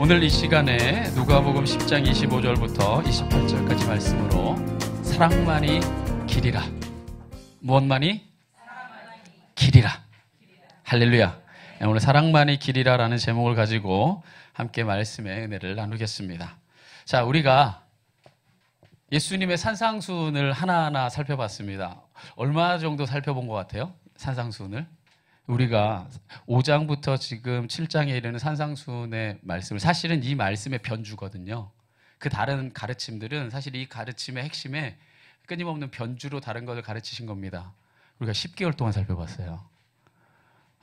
오늘 이 시간에 누가복음 10장 25절부터 28절까지 말씀으로 사랑만이 길이라. 무엇만이? 길이라. 할렐루야. 오늘 사랑만이 길이라라는 제목을 가지고 함께 말씀의 은혜를 나누겠습니다. 자, 우리가 예수님의 산상수훈을 하나하나 살펴봤습니다. 얼마 정도 살펴본 것 같아요? 산상수훈을? 우리가 5장부터 지금 7장에 이르는 산상수훈의 말씀을, 사실은 이 말씀의 변주거든요. 그 다른 가르침들은 사실 이 가르침의 핵심에 끊임없는 변주로 다른 것을 가르치신 겁니다. 우리가 10개월 동안 살펴봤어요.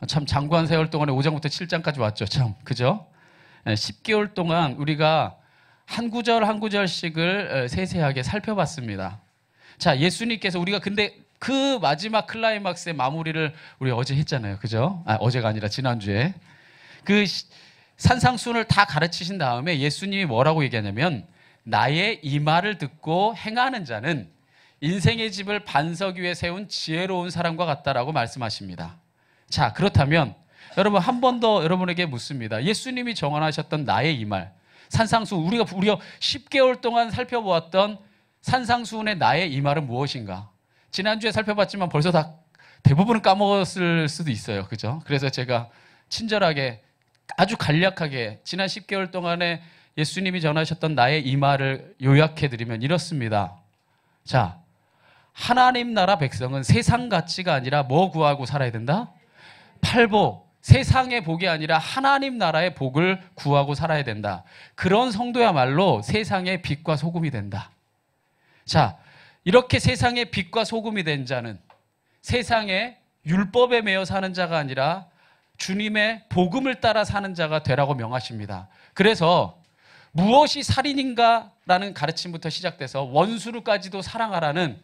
참 장구한 세월 동안에 5장부터 7장까지 왔죠. 참, 그죠? 10개월 동안 우리가 한 구절 한 구절씩을 세세하게 살펴봤습니다. 자, 예수님께서 우리가 근데 그 마지막 클라이막스의 마무리를 우리 어제 했잖아요. 그죠? 어제가 아니라 지난주에. 그 산상수훈을 다 가르치신 다음에 예수님이 뭐라고 얘기하냐면, 나의 이 말을 듣고 행하는 자는 인생의 집을 반석 위에 세운 지혜로운 사람과 같다라고 말씀하십니다. 자, 그렇다면 여러분, 한 번 더 여러분에게 묻습니다. 예수님이 정언하셨던 나의 이 말, 산상수훈, 우리가 10개월 동안 살펴보았던 산상수훈의 나의 이 말은 무엇인가? 지난주에 살펴봤지만 벌써 다 대부분은 까먹었을 수도 있어요. 그죠? 그래서 제가 친절하게 아주 간략하게 지난 10개월 동안에 예수님이 전하셨던 나의 이 말을 요약해드리면 이렇습니다. 자, 하나님 나라 백성은 세상 가치가 아니라 뭐 구하고 살아야 된다? 팔복, 세상의 복이 아니라 하나님 나라의 복을 구하고 살아야 된다. 그런 성도야말로 세상의 빛과 소금이 된다. 자, 이렇게 세상의 빛과 소금이 된 자는 세상의 율법에 매여 사는 자가 아니라 주님의 복음을 따라 사는 자가 되라고 명하십니다. 그래서 무엇이 살인인가라는 가르침부터 시작돼서 원수를까지도 사랑하라는,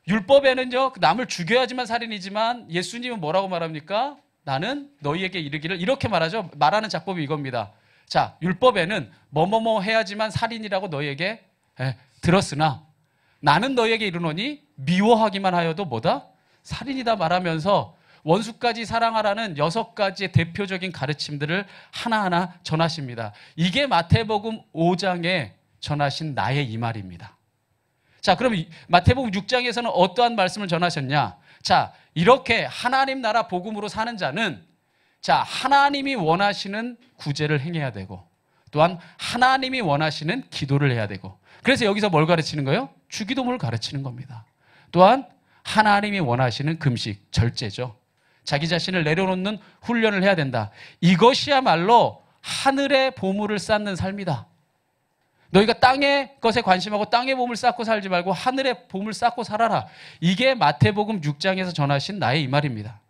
율법에는요, 남을 죽여야지만 살인이지만 예수님은 뭐라고 말합니까? 나는 너희에게 이르기를, 이렇게 말하죠. 말하는 작법이 이겁니다. 자, 율법에는 뭐뭐뭐 해야지만 살인이라고 너희에게 들었으나 나는 너희에게 이르노니 미워하기만 하여도 뭐다? 살인이다 말하면서 원수까지 사랑하라는 6가지의 대표적인 가르침들을 하나하나 전하십니다. 이게 마태복음 5장에 전하신 나의 이 말입니다. 자, 그럼 마태복음 6장에서는 어떠한 말씀을 전하셨냐? 자, 이렇게 하나님 나라 복음으로 사는 자는, 자, 하나님이 원하시는 구제를 행해야 되고, 또한 하나님이 원하시는 기도를 해야 되고, 그래서 여기서 뭘 가르치는 거예요? 주기도문을 가르치는 겁니다. 또한 하나님이 원하시는 금식, 절제죠. 자기 자신을 내려놓는 훈련을 해야 된다. 이것이야말로 하늘의 보물을 쌓는 삶이다. 너희가 땅의 것에 관심하고 땅의 보물 쌓고 살지 말고 하늘의 보물 쌓고 살아라. 이게 마태복음 6장에서 전하신 나의 이 말입니다.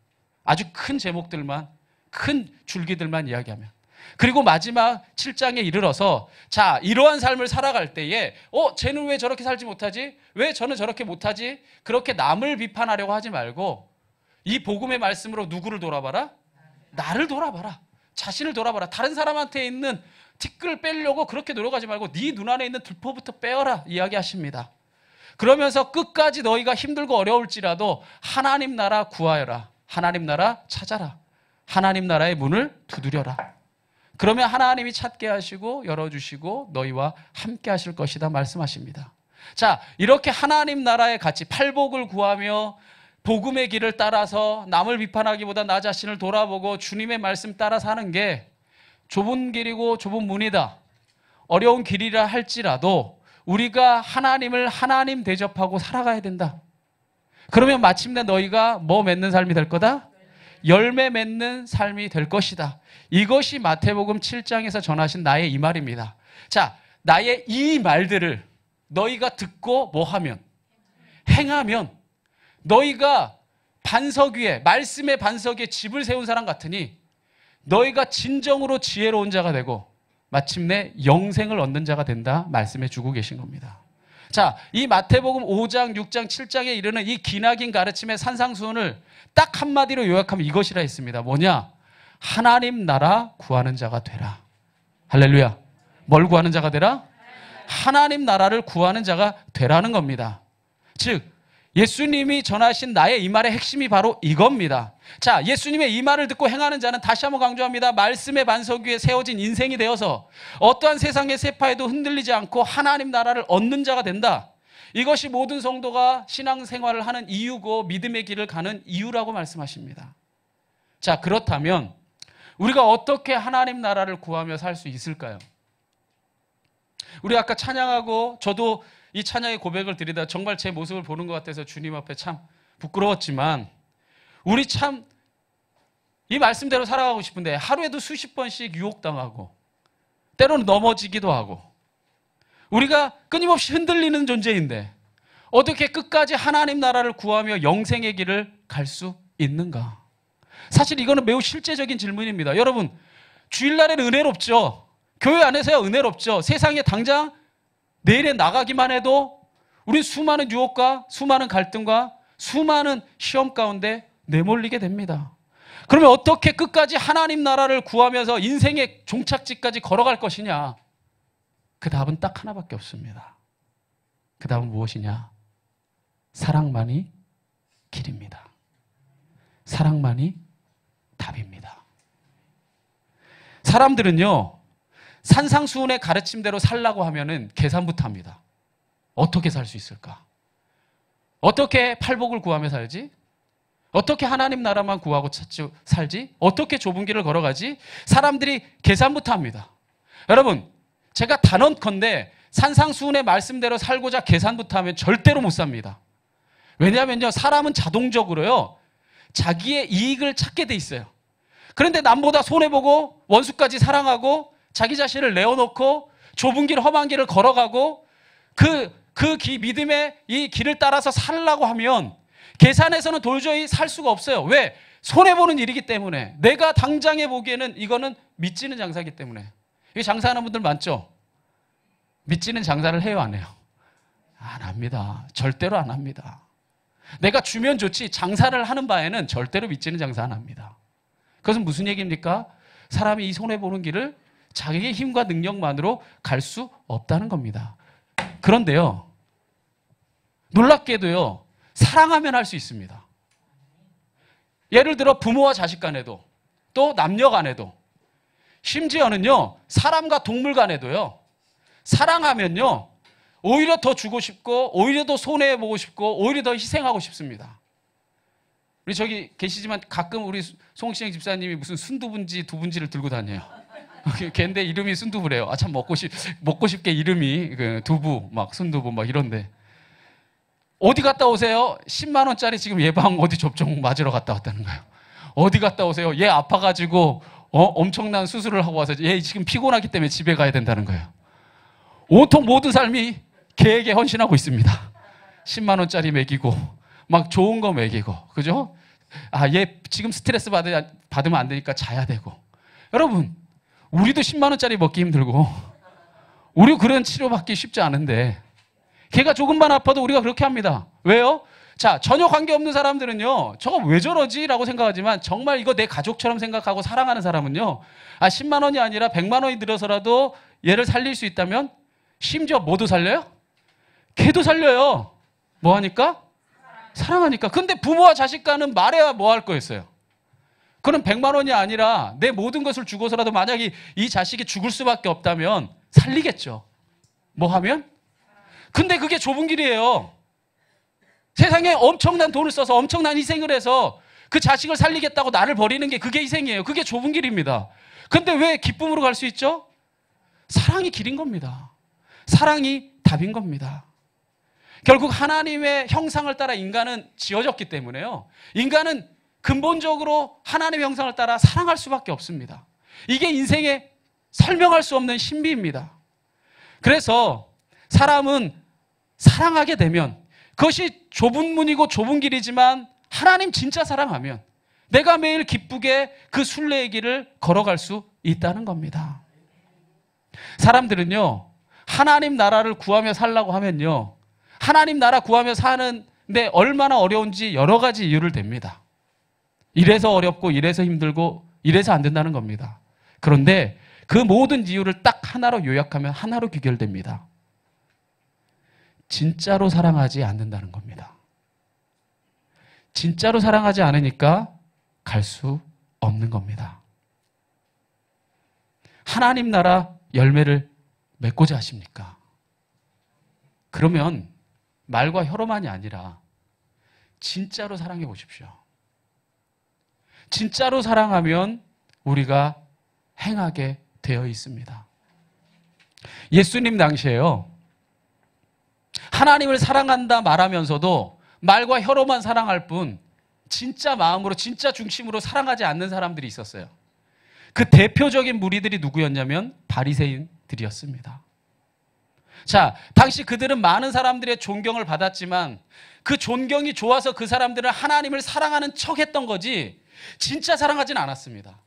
아주 큰 제목들만, 큰 줄기들만 이야기하면. 그리고 마지막 7장에 이르러서, 자, 이러한 삶을 살아갈 때에 쟤는 왜 저렇게 살지 못하지? 왜 저는 저렇게 못하지? 그렇게 남을 비판하려고 하지 말고 이 복음의 말씀으로 누구를 돌아봐라? 나를 돌아봐라. 자신을 돌아봐라. 다른 사람한테 있는 티끌 빼려고 그렇게 노력하지 말고 네 눈 안에 있는 들포부터 빼어라 이야기하십니다. 그러면서 끝까지 너희가 힘들고 어려울지라도 하나님 나라 구하여라. 하나님 나라 찾아라. 하나님 나라의 문을 두드려라. 그러면 하나님이 찾게 하시고 열어주시고 너희와 함께 하실 것이다 말씀하십니다. 자, 이렇게 하나님 나라의 가치, 팔복을 구하며 복음의 길을 따라서 남을 비판하기보다 나 자신을 돌아보고 주님의 말씀 따라 사는 게 좁은 길이고 좁은 문이다, 어려운 길이라 할지라도 우리가 하나님을 하나님 대접하고 살아가야 된다. 그러면 마침내 너희가 뭐 맺는 삶이 될 거다? 열매 맺는 삶이 될 것이다. 이것이 마태복음 7장에서 전하신 나의 이 말입니다. 자, 나의 이 말들을 너희가 듣고 뭐 하면? 행하면 너희가 반석 위에, 말씀의 반석 위에 집을 세운 사람 같으니 너희가 진정으로 지혜로운 자가 되고 마침내 영생을 얻는 자가 된다 말씀해 주고 계신 겁니다. 자, 이 마태복음 5장, 6장, 7장에 이르는 이 기나긴 가르침의 산상수훈을 딱 한마디로 요약하면 이것이라 했습니다. 뭐냐? 하나님 나라 구하는 자가 되라. 할렐루야. 뭘 구하는 자가 되라? 하나님 나라를 구하는 자가 되라는 겁니다. 즉, 예수님이 전하신 나의 이 말의 핵심이 바로 이겁니다. 자, 예수님의 이 말을 듣고 행하는 자는, 다시 한번 강조합니다, 말씀의 반석 위에 세워진 인생이 되어서 어떠한 세상의 세파에도 흔들리지 않고 하나님 나라를 얻는 자가 된다. 이것이 모든 성도가 신앙생활을 하는 이유고 믿음의 길을 가는 이유라고 말씀하십니다. 자, 그렇다면 우리가 어떻게 하나님 나라를 구하며 살 수 있을까요? 우리 아까 찬양하고 저도 이 찬양의 고백을 드리다 정말 제 모습을 보는 것 같아서 주님 앞에 참 부끄러웠지만, 우리 참 이 말씀대로 살아가고 싶은데 하루에도 수십 번씩 유혹당하고 때로는 넘어지기도 하고 우리가 끊임없이 흔들리는 존재인데 어떻게 끝까지 하나님 나라를 구하며 영생의 길을 갈 수 있는가? 사실 이거는 매우 실제적인 질문입니다. 여러분, 주일날에는 은혜롭죠. 교회 안에서야 은혜롭죠. 세상에 당장 내일에 나가기만 해도 우리 수많은 유혹과 수많은 갈등과 수많은 시험 가운데 내몰리게 됩니다. 그러면 어떻게 끝까지 하나님 나라를 구하면서 인생의 종착지까지 걸어갈 것이냐? 그 답은 딱 하나밖에 없습니다. 그 답은 무엇이냐? 사랑만이 길입니다. 사랑만이 답입니다. 사람들은요, 산상수훈의 가르침대로 살라고 하면은 계산부터 합니다. 어떻게 살 수 있을까? 어떻게 팔복을 구하며 살지? 어떻게 하나님 나라만 구하고 살지? 어떻게 좁은 길을 걸어가지? 사람들이 계산부터 합니다. 여러분, 제가 단언컨대 산상수훈의 말씀대로 살고자 계산부터 하면 절대로 못 삽니다. 왜냐하면요, 사람은 자동적으로요, 자기의 이익을 찾게 돼 있어요. 그런데 남보다 손해보고 원수까지 사랑하고 자기 자신을 내어놓고 좁은 길, 험한 길을 걸어가고 믿음의 이 길을 따라서 살라고 하면 계산해서는 도저히 살 수가 없어요. 왜? 손해보는 일이기 때문에. 내가 당장에 보기에는 이거는 믿지는 장사이기 때문에. 여기 장사하는 분들 많죠? 믿지는 장사를 해요, 안 해요? 안 합니다. 절대로 안 합니다. 내가 주면 좋지 장사를 하는 바에는 절대로 믿지는 장사 안 합니다. 그것은 무슨 얘기입니까? 사람이 이 손해보는 길을 자기의 힘과 능력만으로 갈 수 없다는 겁니다. 그런데요, 놀랍게도요, 사랑하면 할 수 있습니다. 예를 들어 부모와 자식 간에도, 또 남녀 간에도, 심지어는요, 사람과 동물 간에도요, 사랑하면요, 오히려 더 주고 싶고, 오히려 더 손해보고 싶고, 오히려 더 희생하고 싶습니다. 우리 저기 계시지만 가끔 우리 송시영 집사님이 무슨 순두부인지 두부인지를 들고 다녀요. 걔인데 이름이 순두부래요. 아, 참 먹고 싶게 이름이 두부, 막 순두부, 막 이런데. 어디 갔다 오세요? 10만 원짜리 지금 예방 어디 접종 맞으러 갔다 왔다는 거예요. 어디 갔다 오세요? 얘 아파가지고 엄청난 수술을 하고 와서 얘 지금 피곤하기 때문에 집에 가야 된다는 거예요. 온통 모든 삶이 걔에게 헌신하고 있습니다. 10만 원짜리 먹이고 막 좋은 거 먹이고, 그죠? 아, 얘 지금 스트레스 받으면 안 되니까 자야 되고. 여러분, 우리도 10만 원짜리 먹기 힘들고 우리 그런 치료받기 쉽지 않은데 걔가 조금만 아파도 우리가 그렇게 합니다. 왜요? 자, 전혀 관계없는 사람들은요, 저거 왜 저러지? 라고 생각하지만 정말 이거 내 가족처럼 생각하고 사랑하는 사람은요, 아, 10만 원이 아니라 100만 원이 들어서라도 얘를 살릴 수 있다면 심지어 뭐도 살려요? 걔도 살려요. 뭐 하니까? 사랑하니까. 근데 부모와 자식 간은 말해야 뭐 할 거였어요? 그럼 100만 원이 아니라 내 모든 것을 주고서라도 만약에 이 자식이 죽을 수밖에 없다면 살리겠죠. 뭐 하면? 근데 그게 좁은 길이에요. 세상에 엄청난 돈을 써서 엄청난 희생을 해서 그 자식을 살리겠다고 나를 버리는 게 그게 희생이에요. 그게 좁은 길입니다. 근데 왜 기쁨으로 갈 수 있죠? 사랑이 길인 겁니다. 사랑이 답인 겁니다. 결국 하나님의 형상을 따라 인간은 지어졌기 때문에요, 인간은 근본적으로 하나님의 형상을 따라 사랑할 수밖에 없습니다. 이게 인생의 설명할 수 없는 신비입니다. 그래서 사람은 사랑하게 되면, 그것이 좁은 문이고 좁은 길이지만 하나님 진짜 사랑하면 내가 매일 기쁘게 그 순례의 길을 걸어갈 수 있다는 겁니다. 사람들은요, 하나님 나라를 구하며 살라고 하면요, 하나님 나라 구하며 사는데 얼마나 어려운지 여러 가지 이유를 댑니다. 이래서 어렵고 이래서 힘들고 이래서 안 된다는 겁니다. 그런데 그 모든 이유를 딱 하나로 요약하면 하나로 귀결됩니다. 진짜로 사랑하지 않는다는 겁니다. 진짜로 사랑하지 않으니까 갈 수 없는 겁니다. 하나님 나라 열매를 맺고자 하십니까? 그러면 말과 혀로만이 아니라 진짜로 사랑해 보십시오. 진짜로 사랑하면 우리가 행하게 되어 있습니다. 예수님 당시에요, 하나님을 사랑한다 말하면서도 말과 혀로만 사랑할 뿐 진짜 마음으로 진짜 중심으로 사랑하지 않는 사람들이 있었어요. 그 대표적인 무리들이 누구였냐면 바리새인들이었습니다. 자, 당시 그들은 많은 사람들의 존경을 받았지만 그 존경이 좋아서 그 사람들은 하나님을 사랑하는 척했던 거지 진짜 사랑하진 않았습니다.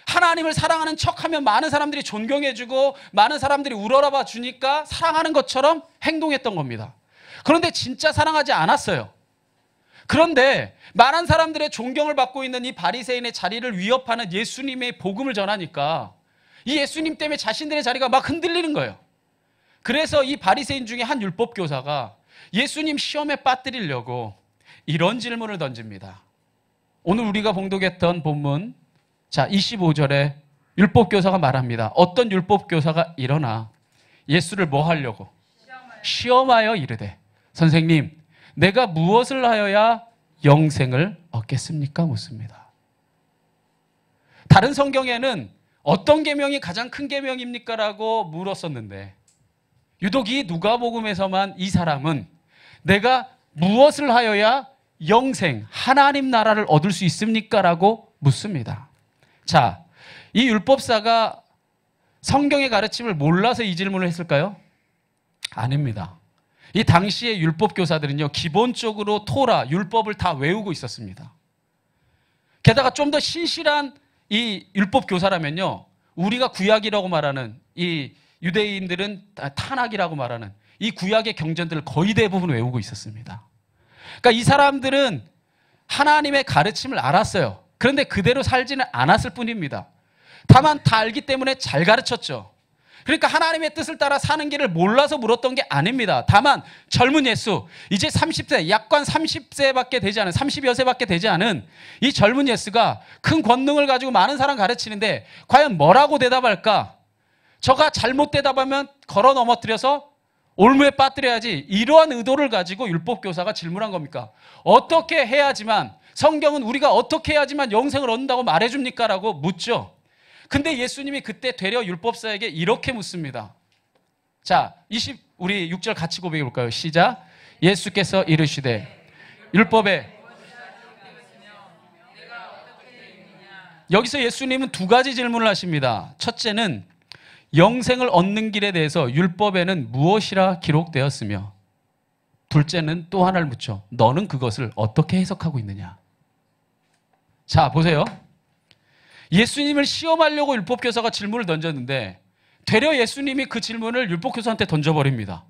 하나님을 사랑하는 척하면 많은 사람들이 존경해주고 많은 사람들이 우러러봐 주니까 사랑하는 것처럼 행동했던 겁니다. 그런데 진짜 사랑하지 않았어요. 그런데 많은 사람들의 존경을 받고 있는 이 바리새인의 자리를 위협하는 예수님의 복음을 전하니까 이 예수님 때문에 자신들의 자리가 막 흔들리는 거예요. 그래서 이 바리새인 중에 한 율법교사가 예수님 시험에 빠뜨리려고 이런 질문을 던집니다. 오늘 우리가 봉독했던 본문, 자, 25절에 율법교사가 말합니다. 어떤 율법교사가 일어나 예수를 뭐 하려고? 시험하여 이르되, 선생님, 내가 무엇을 하여야 영생을 얻겠습니까? 묻습니다. 다른 성경에는 어떤 계명이 가장 큰 계명입니까? 라고 물었었는데 유독 이 누가복음에서만 이 사람은 내가 무엇을 하여야 영생, 하나님 나라를 얻을 수 있습니까? 라고 묻습니다. 자, 이 율법사가 성경의 가르침을 몰라서 이 질문을 했을까요? 아닙니다. 이 당시의 율법교사들은요, 기본적으로 토라, 율법을 다 외우고 있었습니다. 게다가 좀 더 신실한 이 율법교사라면요, 우리가 구약이라고 말하는, 이 유대인들은 타낙이라고 말하는 이 구약의 경전들을 거의 대부분 외우고 있었습니다. 그러니까 이 사람들은 하나님의 가르침을 알았어요. 그런데 그대로 살지는 않았을 뿐입니다. 다만 다 알기 때문에 잘 가르쳤죠. 그러니까 하나님의 뜻을 따라 사는 길을 몰라서 물었던 게 아닙니다. 다만 젊은 예수, 이제 30세, 약관 30세밖에 되지 않은, 30여 세밖에 되지 않은 이 젊은 예수가 큰 권능을 가지고 많은 사람 가르치는데 과연 뭐라고 대답할까? 저가 잘못 대답하면 걸어 넘어뜨려서 올무에 빠뜨려야지, 이러한 의도를 가지고 율법교사가 질문한 겁니까? 어떻게 해야지만, 성경은 우리가 어떻게 해야지만 영생을 얻는다고 말해줍니까? 라고 묻죠. 근데 예수님이 그때 되려 율법사에게 이렇게 묻습니다. 자, 우리 6절 같이 고백해 볼까요? 시작. 예수께서 이르시되 율법에, 여기서 예수님은 두 가지 질문을 하십니다. 첫째는 영생을 얻는 길에 대해서 율법에는 무엇이라 기록되었으며, 둘째는 또 하나를 묻죠. 너는 그것을 어떻게 해석하고 있느냐? 자, 보세요. 예수님을 시험하려고 율법교사가 질문을 던졌는데 되려 예수님이 그 질문을 율법교사한테 던져버립니다.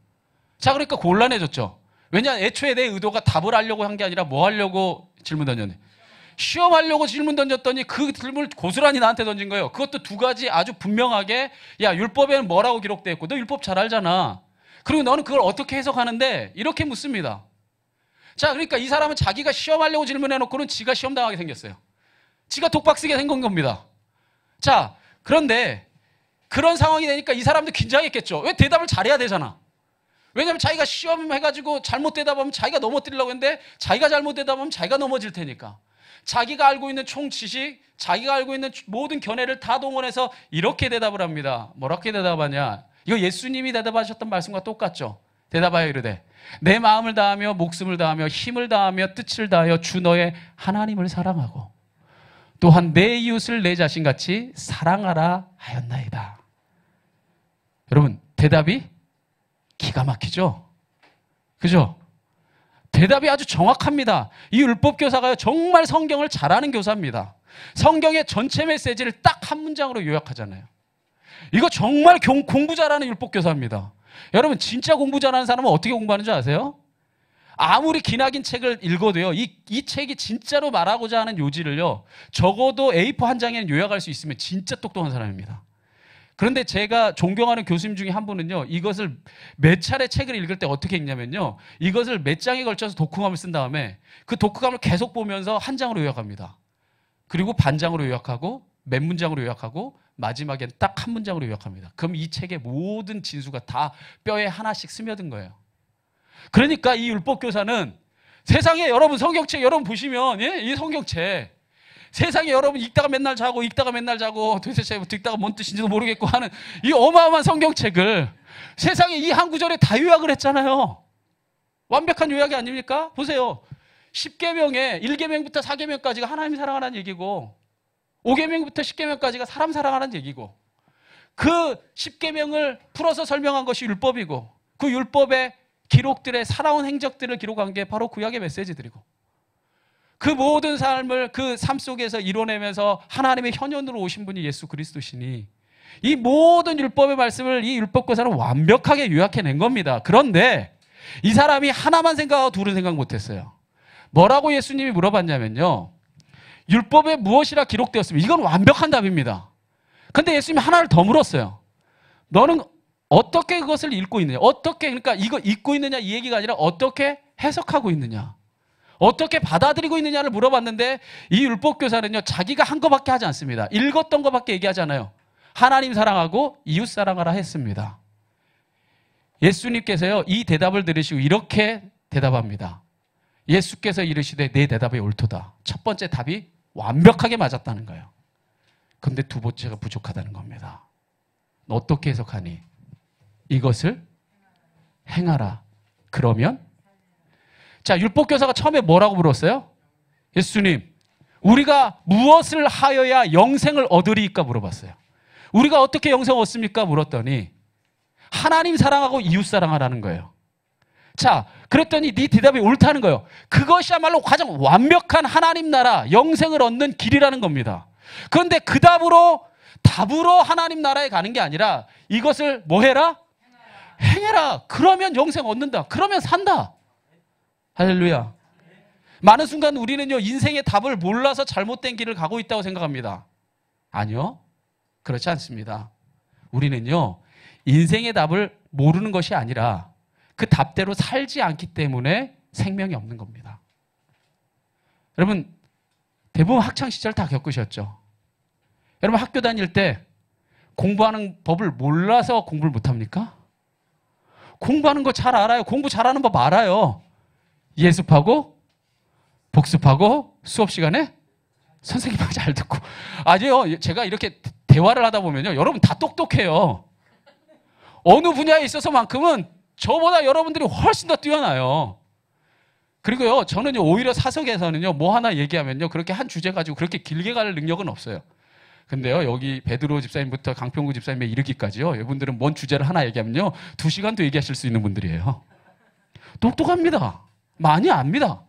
자, 그러니까 곤란해졌죠. 왜냐, 애초에 내 의도가 답을 하려고 한 게 아니라 뭐 하려고 질문 던졌네. 시험하려고 질문 던졌더니 그 질문을 고스란히 나한테 던진 거예요. 그것도 두 가지 아주 분명하게, 야, 율법에는 뭐라고 기록되어 있고 너 율법 잘 알잖아. 그리고 너는 그걸 어떻게 해석하는데? 이렇게 묻습니다. 자, 그러니까 이 사람은 자기가 시험하려고 질문해놓고는 지가 시험당하게 생겼어요. 지가 독박 쓰게 생긴 겁니다. 자, 그런데 그런 상황이 되니까 이 사람도 긴장했겠죠. 왜? 대답을 잘해야 되잖아. 왜냐하면 자기가 시험해가지고 잘못 대답하면 자기가 넘어뜨리려고 했는데 자기가 잘못 대답하면 자기가 넘어질 테니까. 자기가 알고 있는 총 지식, 자기가 알고 있는 모든 견해를 다 동원해서 이렇게 대답을 합니다. 뭐렇게 대답하냐? 이거 예수님이 대답하셨던 말씀과 똑같죠. 대답하여 이르되 내 마음을 다하며 목숨을 다하며 힘을 다하며 뜻을 다하여 주 너의 하나님을 사랑하고 또한 내 이웃을 내 자신같이 사랑하라 하였나이다. 여러분, 대답이 기가 막히죠? 그죠? 대답이 아주 정확합니다. 이 율법교사가 정말 성경을 잘 아는 교사입니다. 성경의 전체 메시지를 딱 한 문장으로 요약하잖아요. 이거 정말 공부 잘하는 율법교사입니다. 여러분, 진짜 공부 잘하는 사람은 어떻게 공부하는 줄 아세요? 아무리 기나긴 책을 읽어도요, 이 책이 진짜로 말하고자 하는 요지를요, 적어도 A4 한 장에는 요약할 수 있으면 진짜 똑똑한 사람입니다. 그런데 제가 존경하는 교수님 중에 한 분은요, 이것을 몇 차례 책을 읽을 때 어떻게 읽냐면요, 이것을 몇 장에 걸쳐서 독후감을 쓴 다음에 그 독후감을 계속 보면서 한 장으로 요약합니다. 그리고 반장으로 요약하고 몇 문장으로 요약하고 마지막엔 딱 한 문장으로 요약합니다. 그럼 이 책의 모든 진수가 다 뼈에 하나씩 스며든 거예요. 그러니까 이 율법교사는 세상에 여러분 성경책 여러분 보시면, 예? 이 성경책 세상에 여러분 읽다가 맨날 자고 도대체 읽다가 뭔 뜻인지도 모르겠고 하는 이 어마어마한 성경책을 세상에 이 한 구절에 다 요약을 했잖아요. 완벽한 요약이 아닙니까? 보세요. 10계명에 1계명부터 4계명까지가 하나님 사랑하라는 얘기고 5계명부터 10계명까지가 사람 사랑하라는 얘기고 그 10계명을 풀어서 설명한 것이 율법이고 그 율법의 기록들의 살아온 행적들을 기록한 게 바로 구약의 메시지들이고 그 모든 삶을 그 삶 속에서 이뤄내면서 하나님의 현현으로 오신 분이 예수 그리스도시니 이 모든 율법의 말씀을 이 율법교사는 완벽하게 요약해낸 겁니다. 그런데 이 사람이 하나만 생각하고 둘은 생각 못했어요. 뭐라고 예수님이 물어봤냐면요, 율법에 무엇이라 기록되었으면 이건 완벽한 답입니다. 근데 예수님이 하나를 더 물었어요. 너는 어떻게 그것을 읽고 있느냐? 어떻게, 그러니까 이거 읽고 있느냐 이 얘기가 아니라 어떻게 해석하고 있느냐? 어떻게 받아들이고 있느냐를 물어봤는데 이 율법교사는요, 자기가 한 것밖에 하지 않습니다. 읽었던 것밖에 얘기하잖아요. 하나님 사랑하고 이웃 사랑하라 했습니다. 예수님께서요, 이 대답을 들으시고 이렇게 대답합니다. 예수께서 이르시되 내 대답이 옳도다. 첫 번째 답이 완벽하게 맞았다는 거예요. 근데 두 번째가 부족하다는 겁니다. 너 어떻게 해석하니? 이것을 행하라. 그러면? 자, 율법교사가 처음에 뭐라고 물었어요? 예수님, 우리가 무엇을 하여야 영생을 얻으리까 물어봤어요. 우리가 어떻게 영생을 얻습니까? 물었더니 하나님 사랑하고 이웃 사랑하라는 거예요. 자, 그랬더니 네 대답이 옳다는 거예요. 그것이야말로 가장 완벽한 하나님 나라 영생을 얻는 길이라는 겁니다. 그런데 그 답으로 하나님 나라에 가는 게 아니라 이것을 뭐 해라? 행해라. 그러면 영생 얻는다. 그러면 산다. 할렐루야. 많은 순간 우리는요, 인생의 답을 몰라서 잘못된 길을 가고 있다고 생각합니다. 아니요, 그렇지 않습니다. 우리는요, 인생의 답을 모르는 것이 아니라 그 답대로 살지 않기 때문에 생명이 없는 겁니다. 여러분, 대부분 학창시절 다 겪으셨죠? 여러분, 학교 다닐 때 공부하는 법을 몰라서 공부를 못합니까? 공부하는 거 잘 알아요. 공부 잘하는 법 알아요. 예습하고 복습하고 수업 시간에 선생님 말 잘 듣고. 아니요, 제가 이렇게 대화를 하다 보면요, 여러분 다 똑똑해요. 어느 분야에 있어서만큼은 저보다 여러분들이 훨씬 더 뛰어나요. 그리고요, 저는요, 오히려 사석에서는요, 뭐 하나 얘기하면요, 그렇게 한 주제 가지고 그렇게 길게 갈 능력은 없어요. 근데요, 여기 베드로 집사님부터 강평구 집사님에 이르기까지요, 이분들은 뭔 주제를 하나 얘기하면요, 2시간도 얘기하실 수 있는 분들이에요. 똑똑합니다. 많이 압니다.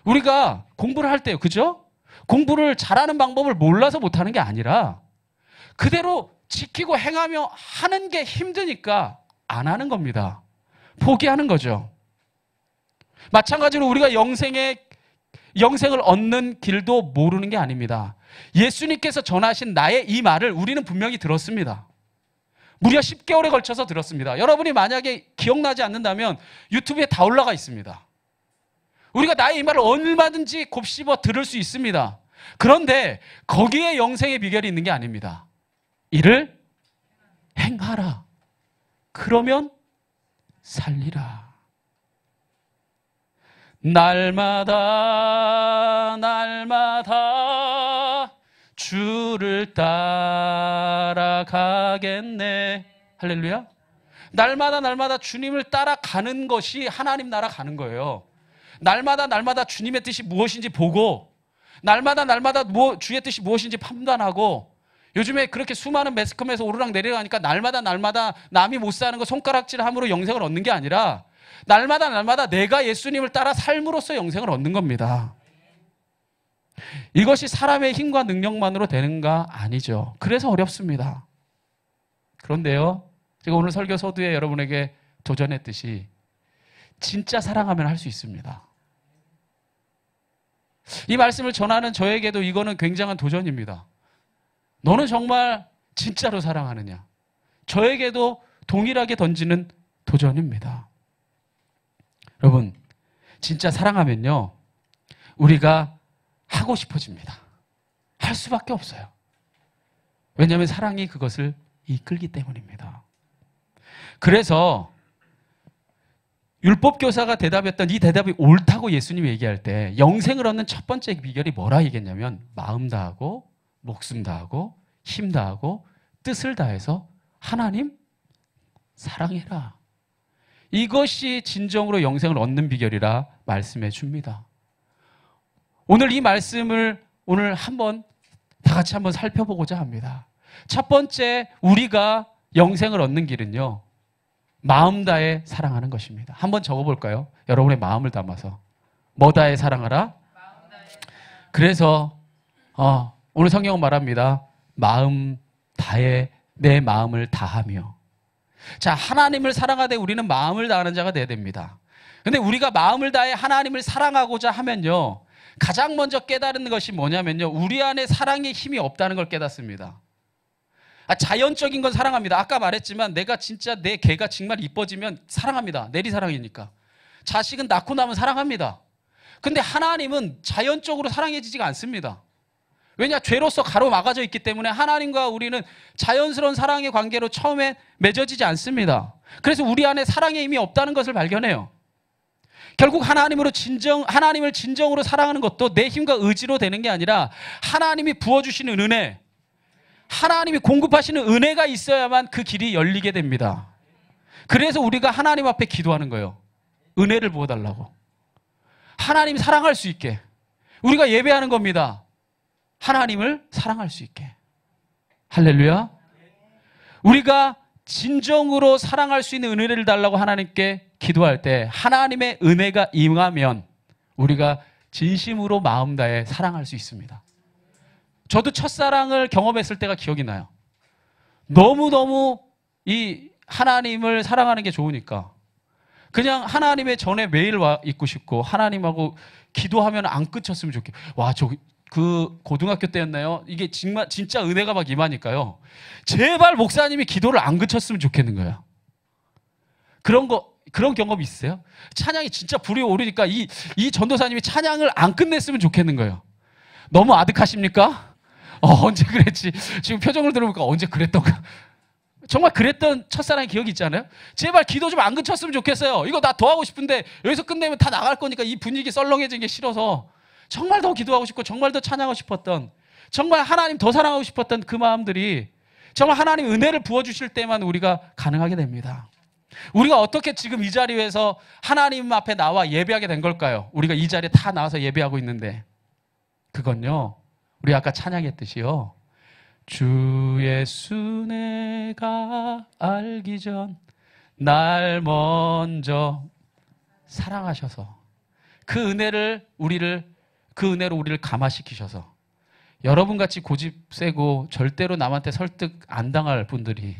우리가 공부를 할 때요, 그죠? 공부를 잘하는 방법을 몰라서 못하는 게 아니라 그대로 지키고 행하며 하는 게 힘드니까 안 하는 겁니다. 포기하는 거죠. 마찬가지로 우리가 영생을 얻는 길도 모르는 게 아닙니다. 예수님께서 전하신 나의 이 말을 우리는 분명히 들었습니다. 무려 10개월에 걸쳐서 들었습니다. 여러분이 만약에 기억나지 않는다면 유튜브에 다 올라가 있습니다. 우리가 나의 이 말을 얼마든지 곱씹어 들을 수 있습니다. 그런데 거기에 영생의 비결이 있는 게 아닙니다. 이를 행하라. 그러면 살리라. 날마다 주를 따라가겠네. 할렐루야. 날마다 주님을 따라가는 것이 하나님 나라 가는 거예요. 날마다 주님의 뜻이 무엇인지 보고 날마다 주의 뜻이 무엇인지 판단하고, 요즘에 그렇게 수많은 매스컴에서 오르락 내리락하니까 날마다 남이 못 사는 거 손가락질함으로 영생을 얻는 게 아니라 날마다 내가 예수님을 따라 삶으로써 영생을 얻는 겁니다. 이것이 사람의 힘과 능력만으로 되는가? 아니죠. 그래서 어렵습니다. 그런데요, 제가 오늘 설교 서두에 여러분에게 도전했듯이 진짜 사랑하면 할 수 있습니다. 이 말씀을 전하는 저에게도 이거는 굉장한 도전입니다. 너는 정말 진짜로 사랑하느냐? 저에게도 동일하게 던지는 도전입니다. 여러분, 진짜 사랑하면요, 우리가 하고 싶어집니다. 할 수밖에 없어요. 왜냐하면 사랑이 그것을 이끌기 때문입니다. 그래서 율법교사가 대답했던 이 대답이 옳다고 예수님이 얘기할 때 영생을 얻는 첫 번째 비결이 뭐라 얘기했냐면 마음 다하고 목숨 다하고 힘 다하고 뜻을 다해서 하나님 사랑해라. 이것이 진정으로 영생을 얻는 비결이라 말씀해 줍니다. 오늘 이 말씀을 오늘 한번 다 같이 한번 살펴보고자 합니다. 첫 번째, 우리가 영생을 얻는 길은요, 마음 다해 사랑하는 것입니다. 한번 적어볼까요? 여러분의 마음을 담아서. 뭐 다해 사랑하라? 그래서 오늘 성경은 말합니다. 마음 다해 내 마음을 다하며. 자, 하나님을 사랑하되 우리는 마음을 다하는 자가 되어야 됩니다. 근데 우리가 마음을 다해 하나님을 사랑하고자 하면요, 가장 먼저 깨달은 것이 뭐냐면요, 우리 안에 사랑의 힘이 없다는 걸 깨닫습니다. 자연적인 건 사랑합니다. 아까 말했지만 내가 진짜 내 개가 정말 이뻐지면 사랑합니다. 내리사랑이니까. 자식은 낳고 나면 사랑합니다. 근데 하나님은 자연적으로 사랑해지지가 않습니다. 왜냐? 죄로서 가로막아져 있기 때문에 하나님과 우리는 자연스러운 사랑의 관계로 처음에 맺어지지 않습니다. 그래서 우리 안에 사랑의 힘이 없다는 것을 발견해요. 결국 하나님을 진정으로 사랑하는 것도 내 힘과 의지로 되는 게 아니라 하나님이 부어주시는 은혜, 하나님이 공급하시는 은혜가 있어야만 그 길이 열리게 됩니다. 그래서 우리가 하나님 앞에 기도하는 거예요. 은혜를 부어달라고. 하나님 사랑할 수 있게. 우리가 예배하는 겁니다. 하나님을 사랑할 수 있게. 할렐루야. 우리가 진정으로 사랑할 수 있는 은혜를 달라고 하나님께 기도할 때 하나님의 은혜가 임하면 우리가 진심으로 마음 다해 사랑할 수 있습니다. 저도 첫사랑을 경험했을 때가 기억이 나요. 너무너무 이 하나님을 사랑하는 게 좋으니까 그냥 하나님의 전에 매일 와 있고 싶고 하나님하고 기도하면 안 끝쳤으면 좋겠고, 와, 그 고등학교 때였나요? 이게 정말 진짜 은혜가 막 임하니까요. 제발 목사님이 기도를 안 그쳤으면 좋겠는 거예요. 그런 경험 있으세요? 찬양이 진짜 불이 오르니까 이 전도사님이 찬양을 안 끝냈으면 좋겠는 거예요. 너무 아득하십니까? 언제 그랬지? 지금 표정을 들어보니까 언제 그랬던가? 정말 그랬던 첫사랑의 기억이 있잖아요. 제발 기도 좀 안 그쳤으면 좋겠어요. 이거 나 더 하고 싶은데 여기서 끝내면 다 나갈 거니까 이 분위기 썰렁해진 게 싫어서 정말 더 기도하고 싶고 정말 더 찬양하고 싶었던, 정말 하나님 더 사랑하고 싶었던 그 마음들이 정말 하나님 은혜를 부어주실 때만 우리가 가능하게 됩니다. 우리가 어떻게 지금 이 자리에서 하나님 앞에 나와 예배하게 된 걸까요? 우리가 이 자리에 다 나와서 예배하고 있는데 그건요, 우리 아까 찬양했듯이요, 주 예수 내가 알기 전 날 먼저 사랑하셔서 그 은혜로 우리를 감화시키셔서, 여러분같이 고집 세고 절대로 남한테 설득 안 당할 분들이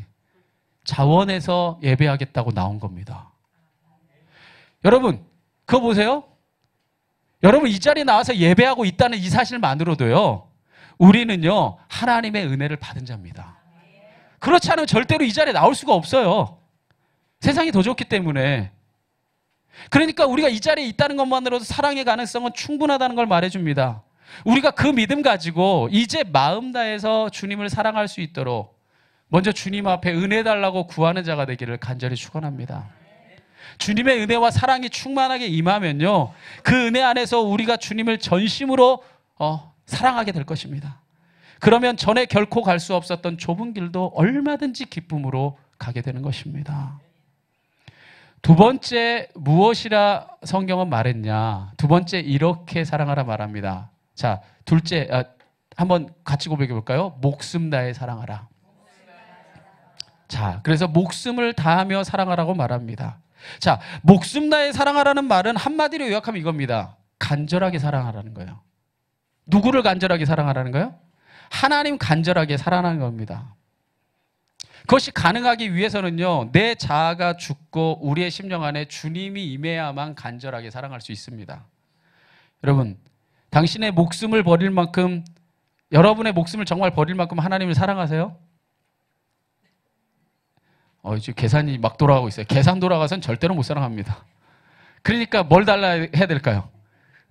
자원해서 예배하겠다고 나온 겁니다. 여러분, 그거 보세요. 여러분, 이 자리에 나와서 예배하고 있다는 이 사실만으로도요, 우리는요 하나님의 은혜를 받은 자입니다. 그렇지 않으면 절대로 이 자리에 나올 수가 없어요. 세상이 더 좋기 때문에. 그러니까 우리가 이 자리에 있다는 것만으로도 사랑의 가능성은 충분하다는 걸 말해줍니다. 우리가 그 믿음 가지고 이제 마음 다해서 주님을 사랑할 수 있도록 먼저 주님 앞에 은혜 달라고 구하는 자가 되기를 간절히 축원합니다. 주님의 은혜와 사랑이 충만하게 임하면요, 그 은혜 안에서 우리가 주님을 전심으로 사랑하게 될 것입니다. 그러면 전에 결코 갈 수 없었던 좁은 길도 얼마든지 기쁨으로 가게 되는 것입니다. 두 번째, 무엇이라 성경은 말했냐? 두 번째, 이렇게 사랑하라 말합니다. 자, 둘째, 한번 같이 고백해 볼까요? 목숨 다해 사랑하라. 자, 그래서 목숨을 다하며 사랑하라고 말합니다. 자, 목숨 다해 사랑하라는 말은 한마디로 요약하면 이겁니다. 간절하게 사랑하라는 거예요. 누구를 간절하게 사랑하라는 거예요? 하나님 간절하게 사랑하는 겁니다. 그것이 가능하기 위해서는요, 내 자아가 죽고 우리의 심령 안에 주님이 임해야만 간절하게 사랑할 수 있습니다. 여러분, 당신의 목숨을 버릴 만큼, 여러분의 목숨을 정말 버릴 만큼 하나님을 사랑하세요? 지금 계산이 막 돌아가고 있어요. 계산 돌아가선 절대로 못 사랑합니다. 그러니까 뭘 달라야 해야 될까요?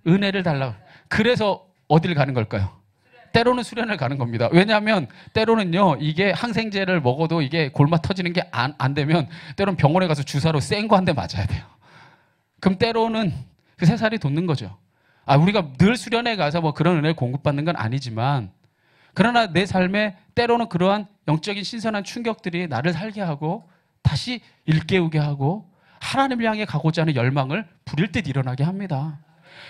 은혜를 달라고. 그래서 어디를 가는 걸까요? 때로는 수련을 가는 겁니다. 왜냐하면 때로는요, 이게 항생제를 먹어도 이게 골마 터지는 게 안 되면 때로는 병원에 가서 주사로 센 거 한 대 맞아야 돼요. 그럼 때로는 그 새살이 돋는 거죠. 우리가 늘 수련회 가서 뭐 그런 은혜를 공급받는 건 아니지만, 그러나 내 삶에 때로는 그러한 영적인 신선한 충격들이 나를 살게 하고 다시 일깨우게 하고 하나님을 향해 가고자 하는 열망을 부릴 듯 일어나게 합니다.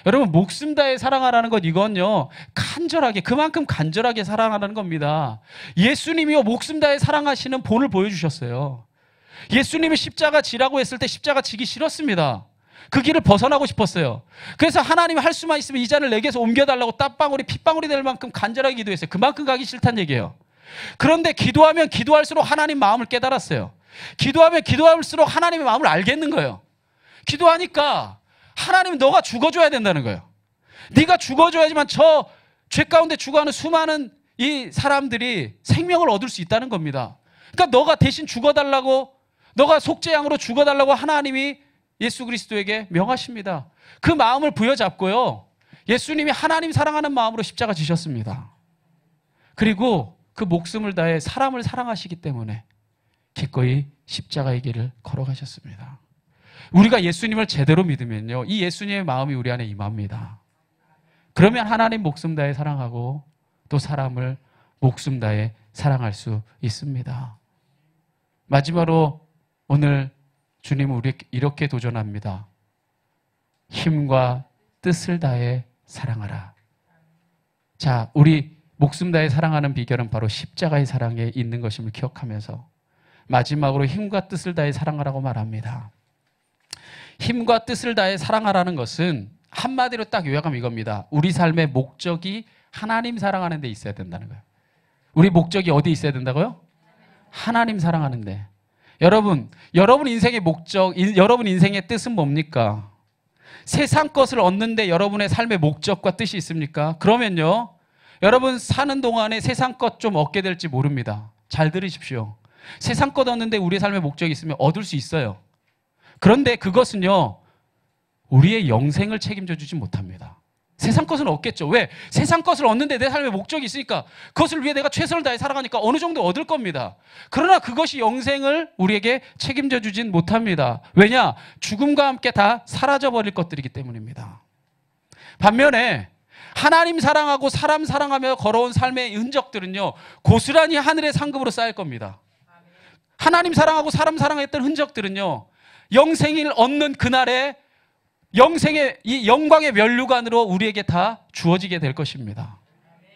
여러분, 목숨 다해 사랑하라는 것, 이건요, 간절하게, 그만큼 간절하게 사랑하라는 겁니다. 예수님이요, 목숨 다해 사랑하시는 본을 보여주셨어요. 예수님이 십자가 지라고 했을 때 십자가 지기 싫었습니다. 그 길을 벗어나고 싶었어요. 그래서 하나님이 할 수만 있으면 이 잔을 내게서 옮겨달라고 땀방울이 핏방울이 될 만큼 간절하게 기도했어요. 그만큼 가기 싫다는 얘기예요. 그런데 기도하면 기도할수록 하나님 마음을 깨달았어요. 기도하면 기도할수록 하나님의 마음을 알겠는 거예요. 기도하니까 하나님은 너가 죽어줘야 된다는 거예요. 네가 죽어줘야지만 저 죄 가운데 죽어가는 수많은 이 사람들이 생명을 얻을 수 있다는 겁니다. 그러니까 너가 대신 죽어달라고, 너가 속죄양으로 죽어달라고 하나님이 예수 그리스도에게 명하십니다. 그 마음을 부여잡고요, 예수님이 하나님 사랑하는 마음으로 십자가 지셨습니다. 그리고 그 목숨을 다해 사람을 사랑하시기 때문에 기꺼이 십자가의 길을 걸어가셨습니다. 우리가 예수님을 제대로 믿으면요, 이 예수님의 마음이 우리 안에 임합니다. 그러면 하나님 목숨 다해 사랑하고 또 사람을 목숨 다해 사랑할 수 있습니다. 마지막으로 오늘 주님은 우리에게 이렇게 도전합니다. 힘과 뜻을 다해 사랑하라. 자, 우리 목숨 다해 사랑하는 비결은 바로 십자가의 사랑에 있는 것임을 기억하면서 마지막으로 힘과 뜻을 다해 사랑하라고 말합니다. 힘과 뜻을 다해 사랑하라는 것은 한마디로 딱 요약하면 이겁니다. 우리 삶의 목적이 하나님 사랑하는 데 있어야 된다는 거예요. 우리 목적이 어디 있어야 된다고요? 하나님 사랑하는 데. 여러분 인생의 목적, 여러분 인생의 뜻은 뭡니까? 세상 것을 얻는데 여러분의 삶의 목적과 뜻이 있습니까? 그러면요, 여러분 사는 동안에 세상 것 좀 얻게 될지 모릅니다. 잘 들으십시오. 세상 것 얻는데 우리의 삶의 목적이 있으면 얻을 수 있어요. 그런데 그것은요, 우리의 영생을 책임져 주지 못합니다. 세상 것은 얻겠죠. 왜? 세상 것을 얻는데 내 삶의 목적이 있으니까, 그것을 위해 내가 최선을 다해 살아가니까 어느 정도 얻을 겁니다. 그러나 그것이 영생을 우리에게 책임져 주진 못합니다. 왜냐? 죽음과 함께 다 사라져버릴 것들이기 때문입니다. 반면에 하나님 사랑하고 사람 사랑하며 걸어온 삶의 흔적들은요, 고스란히 하늘의 상급으로 쌓일 겁니다. 하나님 사랑하고 사람 사랑했던 흔적들은요, 영생을 얻는 그날에 영생의 이 영광의 면류관으로 우리에게 다 주어지게 될 것입니다.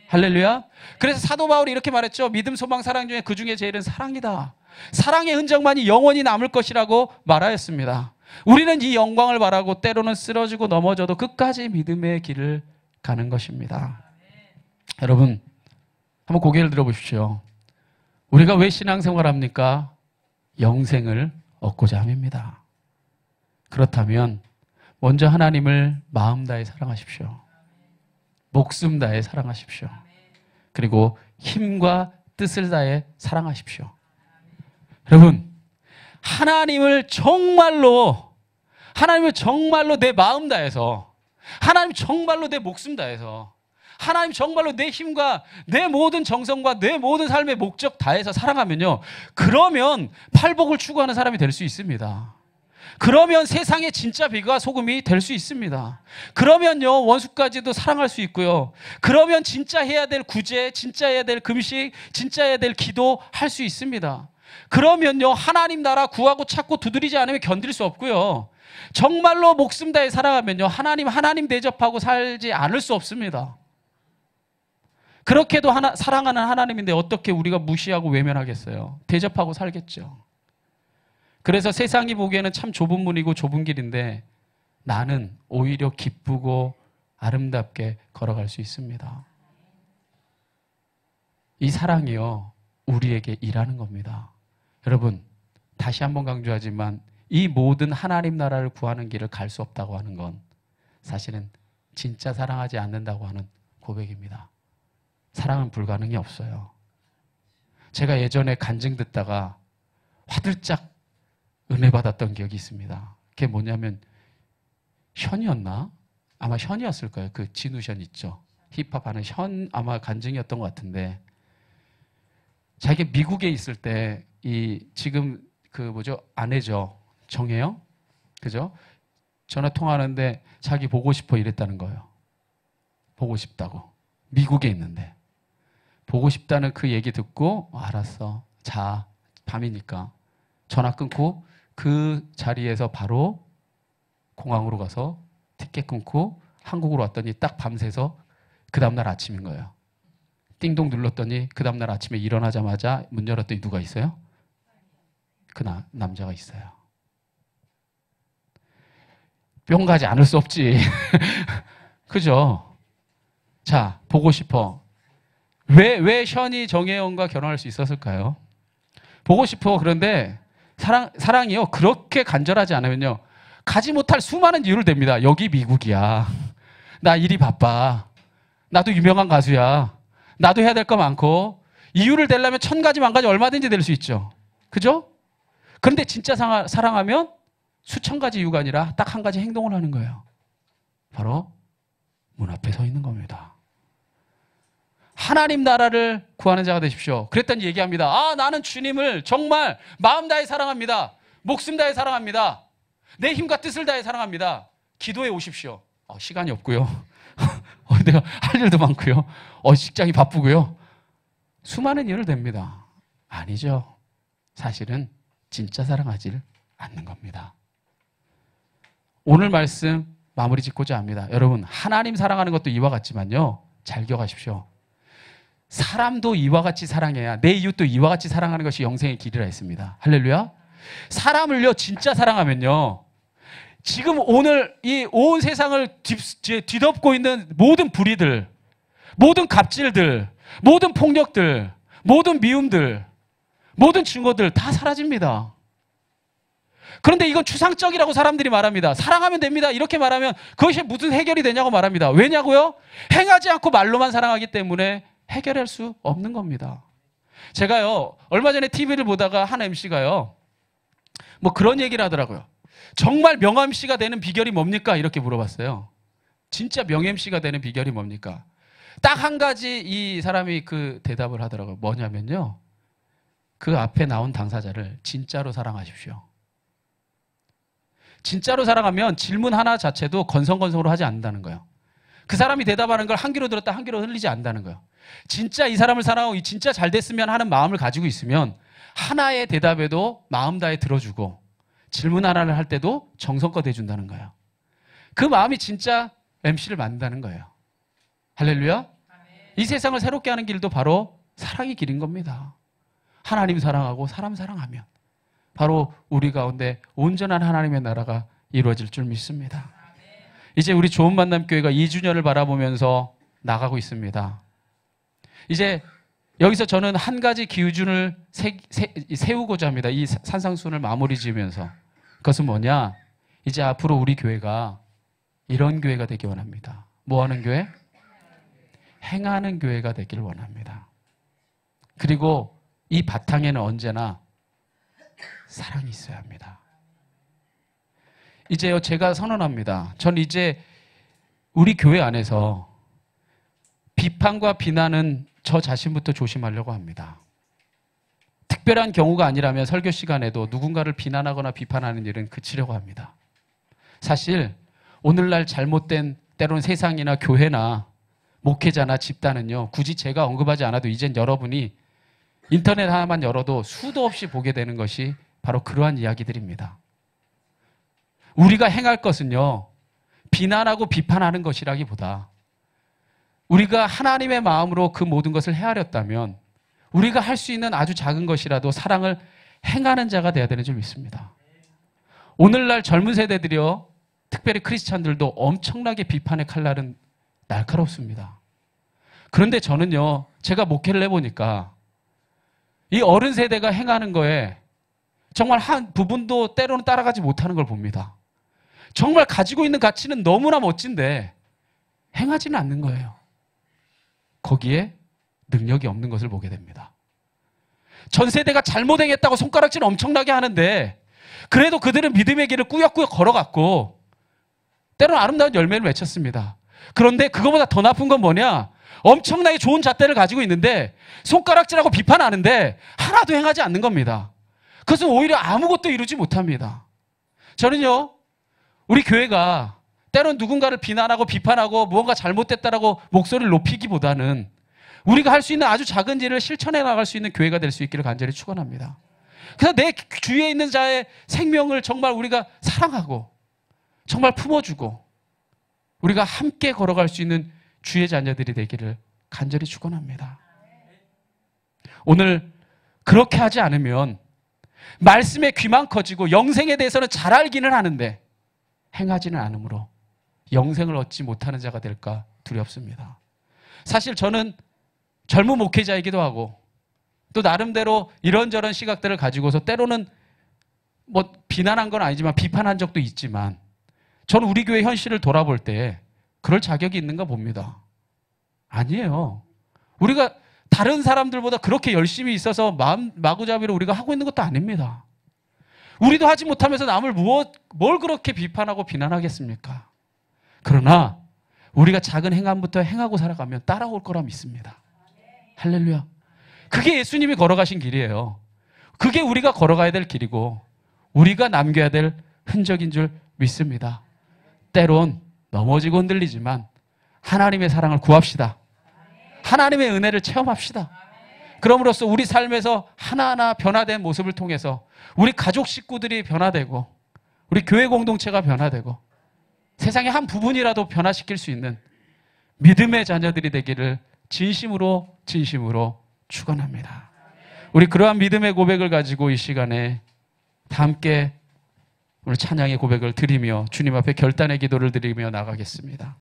할렐루야. 그래서 사도 바울이 이렇게 말했죠. 믿음, 소망, 사랑 중에 그 중에 제일은 사랑이다. 사랑의 흔적만이 영원히 남을 것이라고 말하였습니다. 우리는 이 영광을 바라고 때로는 쓰러지고 넘어져도 끝까지 믿음의 길을 가는 것입니다. 여러분, 한번 고개를 들어보십시오. 우리가 왜 신앙생활을 합니까? 영생을 얻고자 함입니다. 그렇다면 먼저 하나님을 마음 다해 사랑하십시오. 목숨 다해 사랑하십시오. 그리고 힘과 뜻을 다해 사랑하십시오. 여러분, 하나님을 정말로 내 마음 다해서, 하나님 정말로 내 목숨 다해서, 하나님 정말로 내 힘과 내 모든 정성과 내 모든 삶의 목적 다해서 사랑하면요, 그러면 팔복을 추구하는 사람이 될 수 있습니다. 그러면 세상의 진짜 빛과 소금이 될 수 있습니다. 그러면요, 원수까지도 사랑할 수 있고요. 그러면 진짜 해야 될 구제, 진짜 해야 될 금식, 진짜 해야 될 기도 할 수 있습니다. 그러면요, 하나님 나라 구하고 찾고 두드리지 않으면 견딜 수 없고요. 정말로 목숨 다해 살아가면요, 하나님 대접하고 살지 않을 수 없습니다. 그렇게도 사랑하는 하나님인데 어떻게 우리가 무시하고 외면하겠어요? 대접하고 살겠죠. 그래서 세상이 보기에는 참 좁은 문이고 좁은 길인데 나는 오히려 기쁘고 아름답게 걸어갈 수 있습니다. 이 사랑이요, 우리에게 일하는 겁니다. 여러분, 다시 한번 강조하지만 이 모든 하나님 나라를 구하는 길을 갈 수 없다고 하는 건 사실은 진짜 사랑하지 않는다고 하는 고백입니다. 사랑은 불가능이 없어요. 제가 예전에 간증 듣다가 화들짝 은혜 받았던 기억이 있습니다. 그게 뭐냐면 현이었나? 아마 현이었을 거예요. 그 진우션 있죠. 힙합하는 현 아마 간증이었던 것 같은데 자기가 미국에 있을 때 이 지금 그 뭐죠? 아내죠. 정혜영? 그죠? 전화 통화하는데 자기 보고 싶어 이랬다는 거예요. 보고 싶다고. 미국에 있는데. 보고 싶다는 그 얘기 듣고 알았어. 자. 밤이니까. 전화 끊고 그 자리에서 바로 공항으로 가서 티켓 끊고 한국으로 왔더니 딱 밤새서 그 다음날 아침인 거예요. 띵동 눌렀더니 그 다음날 아침에 일어나자마자 문 열었더니 누가 있어요? 그 남자가 있어요. 뿅 가지 않을 수 없지. 그죠? 자, 보고 싶어. 왜 현이 정혜영과 결혼할 수 있었을까요? 보고 싶어. 그런데 사랑이요. 그렇게 간절하지 않으면요. 가지 못할 수많은 이유를 댑니다. 여기 미국이야. 나 일이 바빠. 나도 유명한 가수야. 나도 해야 될 거 많고. 이유를 대려면 1000가지 만가지 얼마든지 될 수 있죠. 그죠? 그런데 진짜 사랑하면 수천 가지 이유가 아니라 딱 한 가지 행동을 하는 거예요. 바로 문 앞에 서 있는 겁니다. 하나님 나라를 구하는 자가 되십시오. 그랬더니 얘기합니다. 아, 나는 주님을 정말 마음 다해 사랑합니다. 목숨 다해 사랑합니다. 내 힘과 뜻을 다해 사랑합니다. 기도해 오십시오. 시간이 없고요. 내가 할 일도 많고요. 직장이 바쁘고요. 수많은 이유를 댑니다. 아니죠. 사실은 진짜 사랑하지 않는 겁니다. 오늘 말씀 마무리 짓고자 합니다. 여러분, 하나님 사랑하는 것도 이와 같지만요. 잘 기억하십시오. 사람도 이와 같이 사랑해야 내 이웃도 이와 같이 사랑하는 것이 영생의 길이라 했습니다. 할렐루야. 사람을요 진짜 사랑하면요 지금 오늘 이 온 세상을 뒤덮고 있는 모든 불의들, 모든 갑질들, 모든 폭력들, 모든 미움들, 모든 증오들 다 사라집니다. 그런데 이건 추상적이라고 사람들이 말합니다. 사랑하면 됩니다. 이렇게 말하면 그것이 무슨 해결이 되냐고 말합니다. 왜냐고요? 행하지 않고 말로만 사랑하기 때문에 해결할 수 없는 겁니다. 제가요 얼마 전에 TV를 보다가 한 MC가요 뭐 그런 얘기를 하더라고요. 정말 명 MC가 되는 비결이 뭡니까? 이렇게 물어봤어요. 진짜 명 MC가 되는 비결이 뭡니까? 딱 한 가지 이 사람이 그 대답을 하더라고요. 뭐냐면요, 그 앞에 나온 당사자를 진짜로 사랑하십시오. 진짜로 사랑하면 질문 하나 자체도 건성건성으로 하지 않는다는 거예요. 그 사람이 대답하는 걸 한 귀로 들었다 한 귀로 흘리지 않는다는 거예요. 진짜 이 사람을 사랑하고 진짜 잘 됐으면 하는 마음을 가지고 있으면 하나의 대답에도 마음 다해 들어주고 질문 하나를 할 때도 정성껏 해준다는 거예요. 그 마음이 진짜 MC를 만든다는 거예요. 할렐루야. 이 세상을 새롭게 하는 길도 바로 사랑의 길인 겁니다. 하나님 사랑하고 사람 사랑하면 바로 우리 가운데 온전한 하나님의 나라가 이루어질 줄 믿습니다. 이제 우리 좋은 만남 교회가 2주년을 바라보면서 나가고 있습니다. 이제 여기서 저는 한 가지 기준을 세우고자 합니다. 이 산상순을 마무리 지으면서. 그것은 뭐냐? 이제 앞으로 우리 교회가 이런 교회가 되기 원합니다. 뭐 하는 교회? 행하는 교회가 되길 원합니다. 그리고 이 바탕에는 언제나 사랑이 있어야 합니다. 이제요, 제가 선언합니다. 전 이제 우리 교회 안에서 비판과 비난은 저 자신부터 조심하려고 합니다. 특별한 경우가 아니라면 설교 시간에도 누군가를 비난하거나 비판하는 일은 그치려고 합니다. 사실 오늘날 잘못된 때로는 세상이나 교회나 목회자나 집단은요, 굳이 제가 언급하지 않아도 이젠 여러분이 인터넷 하나만 열어도 수도 없이 보게 되는 것이 바로 그러한 이야기들입니다. 우리가 행할 것은요, 비난하고 비판하는 것이라기보다 우리가 하나님의 마음으로 그 모든 것을 헤아렸다면 우리가 할 수 있는 아주 작은 것이라도 사랑을 행하는 자가 되어야 되는 줄 믿습니다. 오늘날 젊은 세대들이요, 특별히 크리스찬들도 엄청나게 비판의 칼날은 날카롭습니다. 그런데 저는요, 제가 목회를 해보니까 이 어른 세대가 행하는 거에 정말 한 부분도 때로는 따라가지 못하는 걸 봅니다. 정말 가지고 있는 가치는 너무나 멋진데 행하지는 않는 거예요. 거기에 능력이 없는 것을 보게 됩니다. 전 세대가 잘못 행했다고 손가락질 엄청나게 하는데 그래도 그들은 믿음의 길을 꾸역꾸역 걸어갔고 때로는 아름다운 열매를 맺혔습니다. 그런데 그거보다 더 나쁜 건 뭐냐? 엄청나게 좋은 잣대를 가지고 있는데 손가락질하고 비판하는데 하나도 행하지 않는 겁니다. 그것은 오히려 아무것도 이루지 못합니다. 저는요, 우리 교회가 때론 누군가를 비난하고 비판하고 무언가 잘못됐다라고 목소리를 높이기보다는 우리가 할 수 있는 아주 작은 일을 실천해 나갈 수 있는 교회가 될 수 있기를 간절히 축원합니다. 그래서 내 주위에 있는 자의 생명을 정말 우리가 사랑하고 정말 품어주고 우리가 함께 걸어갈 수 있는 주의 자녀들이 되기를 간절히 축원합니다. 오늘 그렇게 하지 않으면 말씀의 귀만 커지고 영생에 대해서는 잘 알기는 하는데 행하지는 않으므로 영생을 얻지 못하는 자가 될까 두렵습니다. 사실 저는 젊은 목회자이기도 하고 또 나름대로 이런저런 시각들을 가지고서 때로는 뭐 비난한 건 아니지만 비판한 적도 있지만 저는 우리 교회 현실을 돌아볼 때 그럴 자격이 있는가 봅니다. 아니에요. 우리가 다른 사람들보다 그렇게 열심히 있어서 마구잡이로 우리가 하고 있는 것도 아닙니다. 우리도 하지 못하면서 남을 뭘 그렇게 비판하고 비난하겠습니까? 그러나 우리가 작은 행함부터 행하고 살아가면 따라올 거라 믿습니다. 할렐루야. 그게 예수님이 걸어가신 길이에요. 그게 우리가 걸어가야 될 길이고 우리가 남겨야 될 흔적인 줄 믿습니다. 때론 넘어지고 흔들리지만 하나님의 사랑을 구합시다. 하나님의 은혜를 체험합시다. 그럼으로써 우리 삶에서 하나하나 변화된 모습을 통해서 우리 가족 식구들이 변화되고 우리 교회 공동체가 변화되고 세상의 한 부분이라도 변화시킬 수 있는 믿음의 자녀들이 되기를 진심으로 축원합니다. 우리 그러한 믿음의 고백을 가지고 이 시간에 다 함께 오늘 찬양의 고백을 드리며 주님 앞에 결단의 기도를 드리며 나가겠습니다.